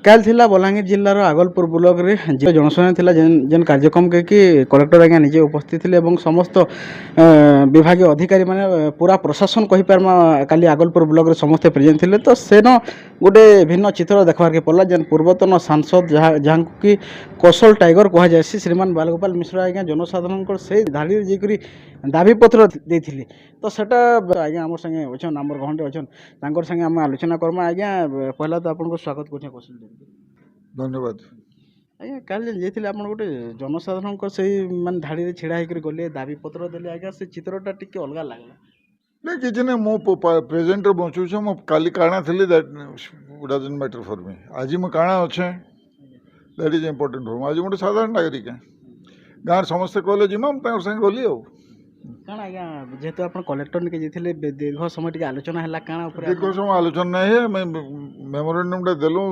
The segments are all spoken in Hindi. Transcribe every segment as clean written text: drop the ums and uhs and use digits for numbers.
काल थिला बलांगीर जिल्लार आगलपुर ब्लॉक रे जे जनशुणानी थिला जेन कार्यक्रम के कि कलेक्टर आज्ञा निजे उपस्थित थिले एवं समस्त विभागीय अधिकारी माने पूरा प्रशासन कहि पारमा काली आगलपुर ब्लॉक रे समस्त प्रेजेंट थिले। तो सेन गोटे भिन्न चित्र देखबार के पड़ला जेन पूर्वतन सांसद जहाँ कि कौशल टाइगर कह जाए श्रीमान बालगोपाल मिश्र आज्ञा जनसाधारण से धाड़ी जाकरी दाबीपत्र देथिले। तो सेटा आज्ञा आम संगे अच्छन आमर गहंटे अच्छन तांकर संगे आम आलोचना करमा। आज्ञा पहला तो आपको स्वागत कर कौशल धन्यवाद। आज्ञा काल जेन आप गोटे जनसाधारण से मान धाड़ी छिड़ा होकर गले दाबीपत्र देले आज्ञा से चित्रटा टिके अलग लगला नहीं किसी ने मो प्रेजेंट बचुचे मो काली काଣା थी that doesn't matter for me. आज मैं काଣା अच्छे that is important for me. आज गोटे साधारण नागरिक गाँव समस्ते कहले जी मैं संगे गली आउ काण आज्ञा जेहेतु आप कलेक्टर निके जेथिले दीर्घ समय टिके आलोचना हैला काण ऊपर दीर्घ समय आलोचना नहीं है। मेमोरेंडम देलु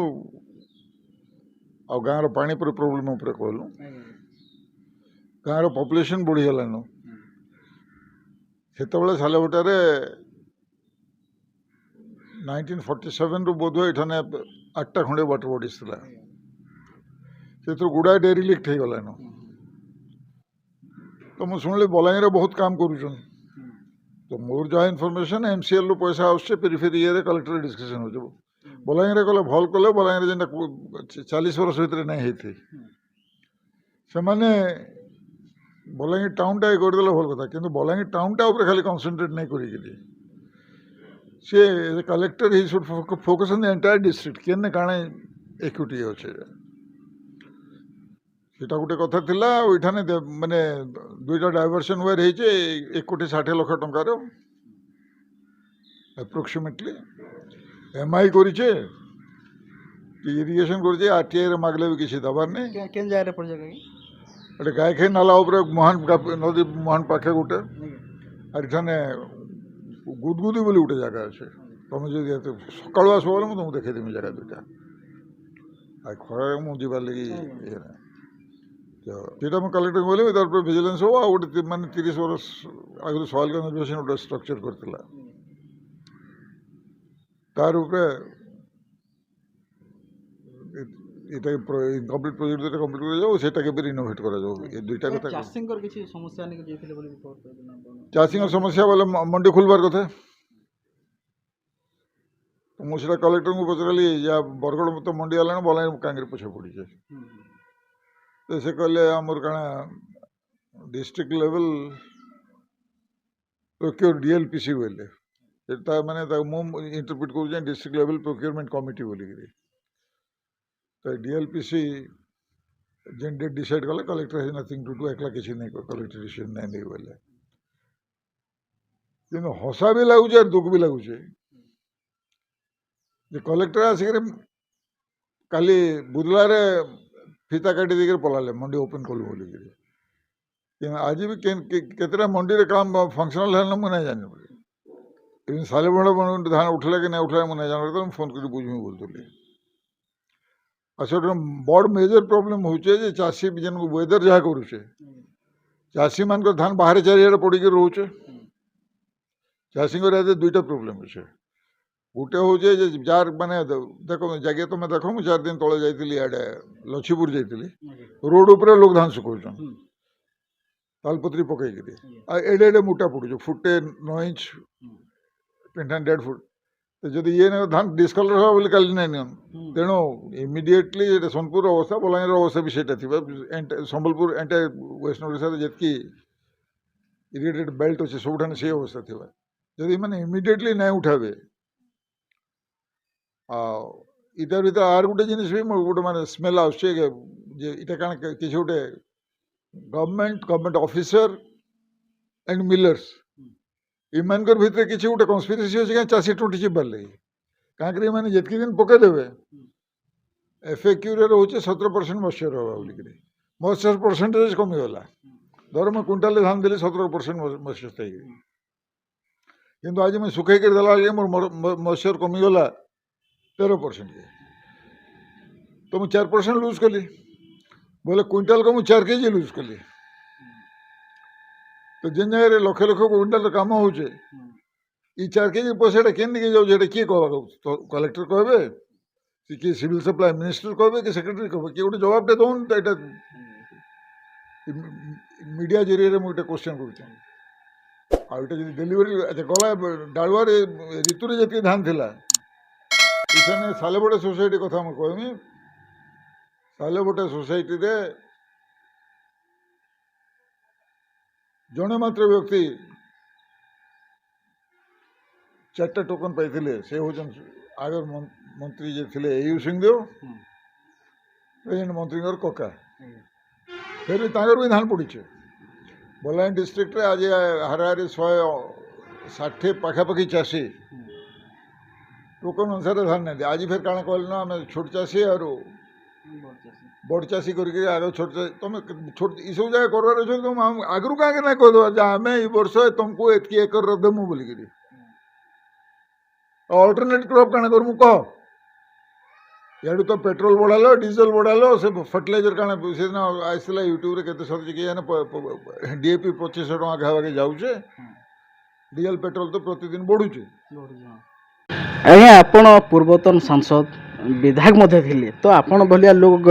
आ गाँव पानी पर प्रोब्लेम उपर कहलु गाँव पॉपुलेशन बढ़ीगलान से सालेबटार 1947 रू बोध ये 8टा खंडे वाटर बॉडीज थी से गुड़ाए डेरिलिक्ट हो गलान। तो मुझे शुणिली बलांगीर बहुत काम करुचन। तो मोर जहाँ इनफर्मेशन एमसीएल रू पैसा आसছে पेरिफेरी ये कलेक्टर डिस्कशन हो बलांगीर कले भल कले बलांगीर जेन 40 वर्ष भितर नहीं होती से माने बलांगीर टाउनटा ये करदे भल कथा किंतु बलांगीर टाउनटा ऊपर खाली कन्संट्रेट नहीं करी सी collector he should focus on the entire district केने काणे इक्विटी अच्छे सेटा गोटे कथा थिला। ओइठाने माने दुईटा डाइवर्सन वेयर होइचे 1,60,00,000 टंकार एप्रोक्सीमेटली एमआई करिचे इरिगेशन करिचे आरटीआई रे मागले भी किसी दबार नहीं केन जाय रे पड़ जाय गोटे गायखाई नाला ऊपर महान नदी महान पाखे गोटे और इठाने गुदगुदी बोली गोटे जगह अच्छे तुम जो सकाल आस बोले मुझे तुमको देखी जगह दुटा आ खरा मुझे लगी तो मैं कलेक्टर को बोले तार विजिलेंस हो आ गोटे माने 30 वर्ष आगे सॉइल कंजर्वेशन गोटे स्ट्रक्चर करथिला तार ऊपर এটা ইনকমপ্লিট প্রজেক্ট কমপ্লিট করে যাও সেটাকে ফের রিনোভেট করা যাও। এই দুইটা কথা চাষিঙ্কর কিছু সমস্যা নেই যেছিলে বলি রিপোর্ট করলাম চাষিঙ্কর সমস্যা বলে মন্ডি খুলবার কথা। তো ମୁଁ ସେଟା କଲେକ୍ଟରଙ୍କୁ ପଚାରିଲି ଯା ବରଗଡ଼ ତ ମଣ୍ଡି ହେଲାଣି ବଲାଙ୍ଗୀର କାହିଁକି ପଛେ ପଡ଼ିଛେ ତ ସେ କହିଲେ ଆମର କାଣା ଡିଷ୍ଟ୍ରିକ୍ଟ ଲେଭେଲ ପ୍ରୋକ୍ୟୁର ଡିଏଲପିସି ବୋଇଲେ ସେଟା ମାନେ ମୁଁ ଇଣ୍ଟରପ୍ରିଟ୍ କରୁଛେ ଡିଷ୍ଟ୍ରିକ୍ଟ ଲେଭେଲ ପ୍ରୋକ୍ୟୁରମେଣ୍ଟ କମିଟି ବୋଲିକିରି। तो डीएलपीसी जेन डेट डिसाइड कले collector has nothing to do एकला किसी नहीं कलेक्टर डिसीजन नहीं बोले कि हसा भी लगुचे और दुख भी लगुचे कलेक्टर आसिक काली बुधवार फीता काटी देकर पलाले मंडी ओपन कलु बोलिकी आज भी केतटा मंडी रे काम फंक्शनल है ना मुझे नहीं जानी इवन सालेबड़ा धान उठला कि नहीं उठला मुझे नहीं जान तो फोन कर बुझमी बोलती अच्छा बड़ मेजर प्रोब्लेम होचे चाषी जेन वेदर जहाँ करुचे चाषी मान धान बाहर चारिड़े पड़ी रोचे चाषी दुईटा प्रोब्लेम अच्छे गोटे हूँ जार माने देखो जगह तो मैं देख मुझे 4 दिन तले जाइली आड़े लछीपुर जाइली रोड उपर लोग धान सुखौन तालपत्री पकईकि एडे एडे मोटा पड़ुचे फुटे 9 इंच 1.5 फुट तो जब ये धान डिस्कलर हो बोली काली नहीं नियम तेणु इमिडिएटली सोनपुर अवस्था बलांगीर अवस्था भी सेटा थी संबलपुर एंटायर वेस्ट ओडिशा जी इरिगेटेड बेल्ट अच्छे सबुठाने से अवस्था थी जब मैंने इमिडिएटली नहीं उठावे इतार भर आर गोटे जिन भी गोटे माने स्मेल आसचे इटा क्या किसी गोटे गवर्नमेंट ऑफिसर एंड मिलर्स इमानकर भितर किसी गोटे कन्स्पिरेसी अच्छे क्या चाषी टुटी चिबार लगे कहीं मैंने जितकी दिन पकईदेवे एफएक्यू रोचे 17% मॉइस्चर होगा बोलिकी मॉइस्चर परसेंटेज कमीगला धर मैं क्विंटाल धान देली 17% मॉइस्चर थी किंतु आज मैं सुखई कर देला मोर मॉइस्चर कमीगला 13% तो मैं 4% लूज कली बोले क्विंटाल को मुझे 4 kg लूज कली तो जेन जगह लक्ष लक्ष क्विंटाल काम हो 4 kg पैसा के जाऊे किए कह कलेक्टर कहे से कि सिविल सप्लाई मिनिस्टर कहबे कि सेक्रेटरी कहबे कि गोटे जवाबटे दौन तो यहाँ मीडिया जरिए मुझे क्वेश्चन करुच्छे आउटा जी डेलीवरी अच्छा गला डालुआर ऋतु जी धान थिला इसे सालेबोटे सोसाइटी कथा मुझे कहमी सालेबोटे सोसाइटी रे जड़े मात्र व्यक्ति 4टा टोकन पाई से हूँ आगर मंत्री जे थे एयू सिंहदेव प्रेजेंट मंत्री कका फिर भी तांकर भी धान पड़ी बलांगीर डिस्ट्रिक्ट रे आज हाराहारी 160 पाखापाखि चाषी टोकन अनुसार धान नहीं आज फिर काण कहल ना आम छोट चाषी और बड़ चाषी करके आगे छोट तुम छोट सब जगह करवार अच्छे तुम आगु कहीं ना कहद आम ये वर्ष तुमको एतकी एकर देमु बोलिकी अल्टरनेट क्रॉप काण करमु कह याडू तो पेट्रोल बढ़ालो डीजेल बढ़ालो से फर्टिलाइजर काण से आसला यूट्यूब के सर कि डीएपी 2500 टका खावाके जाऊे डीजेल पेट्रोल तो प्रतिदिन बढ़ुचे आज्ञा आपण पूर्वतन सांसद विधायक मध्य थिले तो आपण भलिया लोग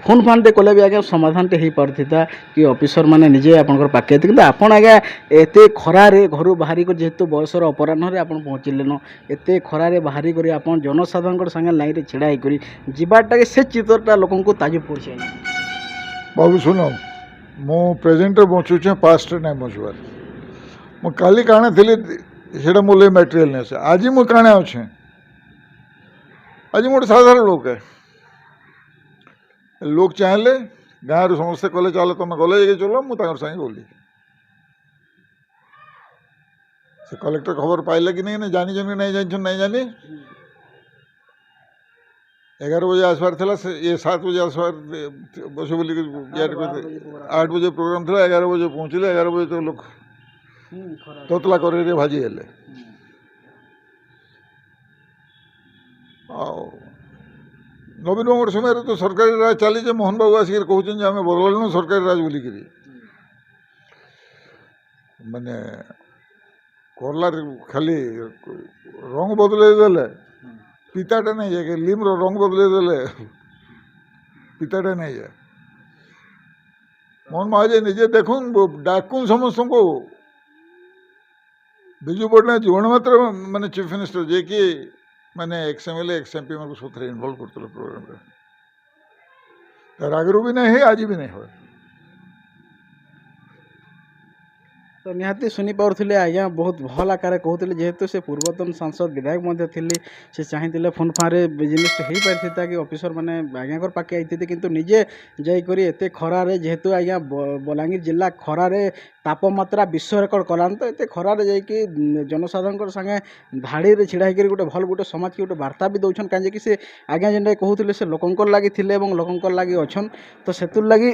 फोन फान टे कले भी आज्ञा समाधान टे हो पारथिता कि ऑफिसर माने निजे आपनकर पाके किंतु आपण आज्ञा एते खरारे घरु बाहरी कर जेतु बयसर अपराह्न रे आपण पहुँचले न एते खरारे बाहरी करी आपण जनसाधारण संगे लाइन रे छिड़ा करी जीवाटा के से चित्रटा लोकन को ताजु पड़छे बाबू सुनो मो प्रेजेंट बचुचे पास्ट नहीं बचवार मो काली काणे थिले सेटा मोले मटेरियल ने आज मो काणे अच्छे आज मोटे साधारण लोक है लोग चाहले गाँव रू समस्ते कले चलो तुम गले चलो मुझे संगे गली से कलेक्टर खबर पाइले कि नहीं जानी कि नहीं जान नहीं जानी 11 बजे आसबार था ये 7 बजे आसबार बस बोली 8 बजे प्रोग्राम था 11 बजे पहुँचले 11 बजे तो लोग तोतला कर भाजी हेले नवीन बाबू समय तो सरकारी राज चली मोहन बाबू आसिक कहते आम बदलू सरकारी राज बोलिक माने करला खाली रंग बदल देले पिताटा नहीं जाए लिम्र रंग बदल देले पिताटा नहीं जाए मोहन महाजे निजे देखुन डाकुन समस्त को विजु पट्टनायक जीवन मात्र माने चीफ मिनिस्टर जे कि मैंने एक्स एमएलए एक्स एमपी मैं सब इनवल्व करते प्रोग्राम रे आगु भी नहीं है आज भी नहीं हो तो निहाती शुनी पारे आज्ञा बहुत भल आकार कहते जेहेतु से पूर्वतन सांसद विधायक मध्य थिले से चाहिए फोन फारे बिजनेस हो पारिता कि ऑफिसर मैंने आज्ञा पाके आईते किंतु निजे जाइकरी एते खरारे जेहेतु आज्ञा बलांगीर जिला खरारे तापमात्रा विश्व रेकर्ड करान तो एते खरारे जाइकी जनसाधारण संगे धाड़ी रे छिड़ा होकर गोटे भल गोटे समाज की गोटे वार्ता भी दौन कहीं से आज्ञा जेनटा कहते से लोकंकर लगी थिले और लोकंकर लगी अच्छन तो सेतुर लगी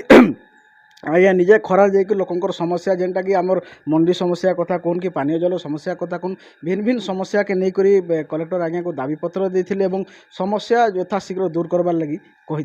आज्ञा निजे खरार जाइए लोकंर समस्या जेनटा कि आमर मंडी समस्या कथा कौन कि पानीय जल समस्या कथा कौन भिन्न भिन्न समस्या के नहीं करी कलेक्टर आज्ञा को दाबीपत्र देते समस्या यथाशीघ्र दूर करवार लगी कही